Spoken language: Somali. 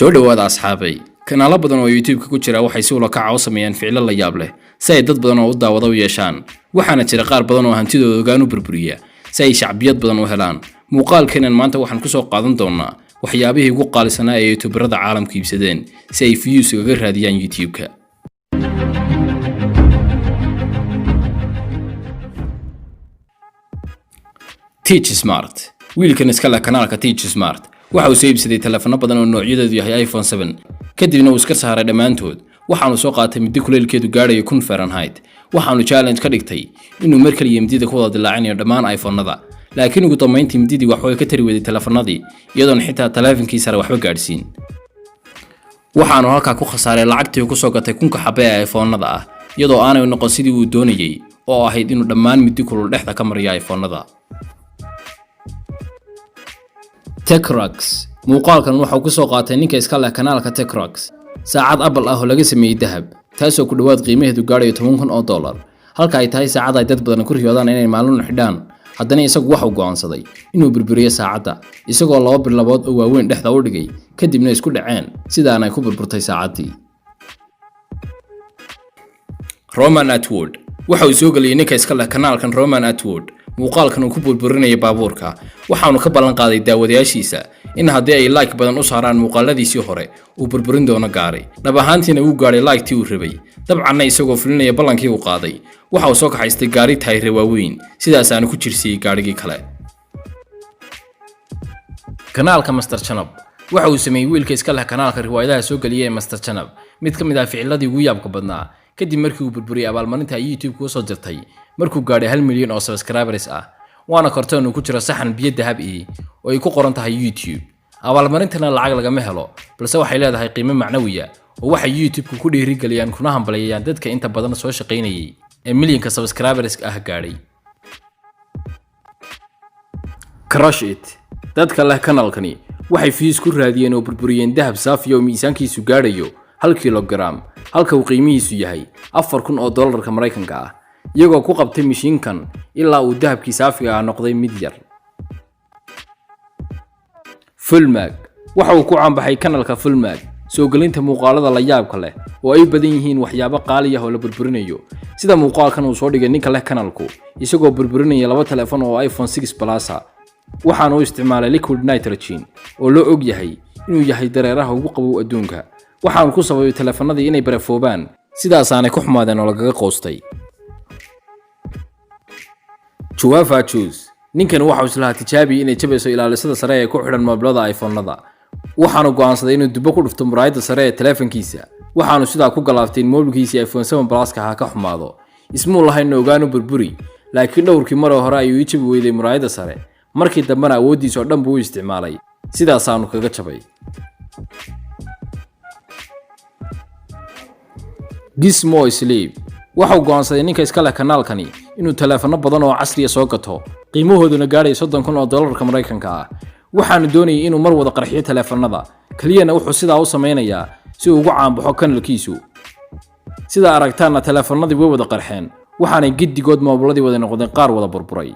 soo dhawaada asxaabay kanaalo badan oo YouTube ku jira waxay si ula kac u sameeyaan ficilo la yaab leh si ay dad badan oo u daawado u yeeshaan waxaana jira qaar badan oo hantidooda ogaan u burburiya si ay shacbiyad badan u helaan muuqaalkeenan maanta waxaan ku soo qaadan doonaa waxyaabihii ugu qaalisanaa ee YouTuberada caalamka iibsadeen si ay views uga raadiyaan YouTube-ka Teach Smart wiilkan iska leh kanaalka Teach Smart waxa uu soo iibsaday telefoon badan oo noocyadoodu yahay iPhone 7 kadibna uu iska saaray dhamaantood waxaanu soo qaatay mid kuleelkeedu gaadhayo 1000 Fahrenheit waxaanu challenge ka dhigtay inuu mar kaliya midida ku wada dilaacinayo dhammaan iPhone-nada laakiin ugu dambeyntii mididii wax way ka tari weeday telefoonadii iyadoon xitaa telefoonkiisa waxba gaadhsiin waxaanu halka ku khasaaray lacagtii uu ku soo gatay 1000 xabbe ee iPhone-nada ah iyadoo aanay noqon sidii uu doonayay oo ahayd inuu dhammaan midi kulul dhexda ka mariyo iPhone-nada TechRux muuqaalkan waxa uu ku soo qaatay ninka iska leh kanaalka TechRux saacad Apple ah oo laga sameeyay dahab taasoo ku dhawaad qiimaheedu gaadhayo $10,000 halka ay tahay saacad ay dad badan ku riyoodaan inay maalin xidhaan haddana isagu waxa uu go'aansaday inuu burburiyo saacada isagoo laba bilood oo waaweyn dhexda u dhigay kadibna isku dhaceen sidaana ay ku burburtay saacadii Roman Atwood waxa uu soo galiyay ninka iska leh kanaalkan Roman Atwood muuqaalkan uu ku burburinaya baabuurka waxaanu ka ballan qaaday daawadayaashiisa in haddii ay like badan u saaraan muuqaaladiisii hore uu burburin doono gaari dhab ahaantiina uu gaaray like-tii uu rabay dabcanna isagoo fulinaya ballankii uu qaaday waxa uu soo kaxaystay gaari taayir waaweyn sidaas aanu ku jirsiyay gaarigii kale kanaalka Master Chanab waxa uu sameeyay wiilka iska leh kanaalka riwaayadaha soo galiyay ee Master Chanab mid ka mid ah ficiladii ugu yaabka badnaa kadib markii uu burburiyay abaalmarinta YouTube ku soo jirtay markuu gaadhay 1 milyan oo subscribers ah waana kartoon uu ku jiro saxan biyo dahab oo ay ku qoran tahay YouTube abaalmarintana lacag lagama helo balse waxay leedahay qiimo macnawiya oo waxa YouTube ku dhiirigeliyaan kuna hambalyeeyaan dadka inta badan soo shaqeynayay ee milyanka subscribers ah gaadhay Crush It dadka leh kanaalkani waxay views ku raadiyeen oo burburiyeen dahab saafi oo miisaankiisu gaadhayo 1 kilogram halka uu qiimihiisu yahay $4,000 Mareykanka ah iyagoo ku qabtay mishiinkan ilaa uu dahabkii saafiga ah noqday mid yar Fullmag waxa uu ku caanbaxay kanaalka Fullmag soo galinta muuqaalada la yaabka leh oo ay badan yihiin waxyaabo qaali ah oo la burburinayo sida muuqaalkan uu soo dhigay ninka leh kanaalku isagoo burburinaya laba telefoon oo iPhone 6 Plus waxaanu u isticmaalay liquid nitrogen oo loo og yahay inuu yahay dareeraha ugu qabow adduunka waxaanu ku sababay telefoonadii inay barafoobaan sidaas aanay ku xumaadeen oo lagaga qoostay Juwafa Choose ninkan waxa uu islaha tijaabi inay jabayso ilaalisada sare ee ku xidhan moobilada iPhone-nada waxaanu go'aansaday inuu dib ku dhufto muraayada sare ee telefoonkiisa waxaanu sidaa ku galaaftay moobilkiisa iPhone 7 Plus ka ka xumaado ismuu lahayn ogaanu burburi laakiin dhowrkii mar hore ayuu jabi weyday muraayada sare markii dambana awoodiisa oo dhan buu isticmaalay sidaas aanu kaga jabay Gizmo Sleep waxa uu go'aansaday ninka iska leh kanaalkani inuu telefoon badan oo casri ah soo gato qiimahooduna gaadhay $30,000 Mareykanka ah waxaanu doonayay inuu mar wada qarxiyo telefoonada kaliyana wuxuu sidaa u sameeynaya si uu ugu caanbaxo kanaalkiisu sida aragtaana telefoonadii way wada qarxeen waxaanay giddigood moobiladii wada noqdeen qaar wada burburay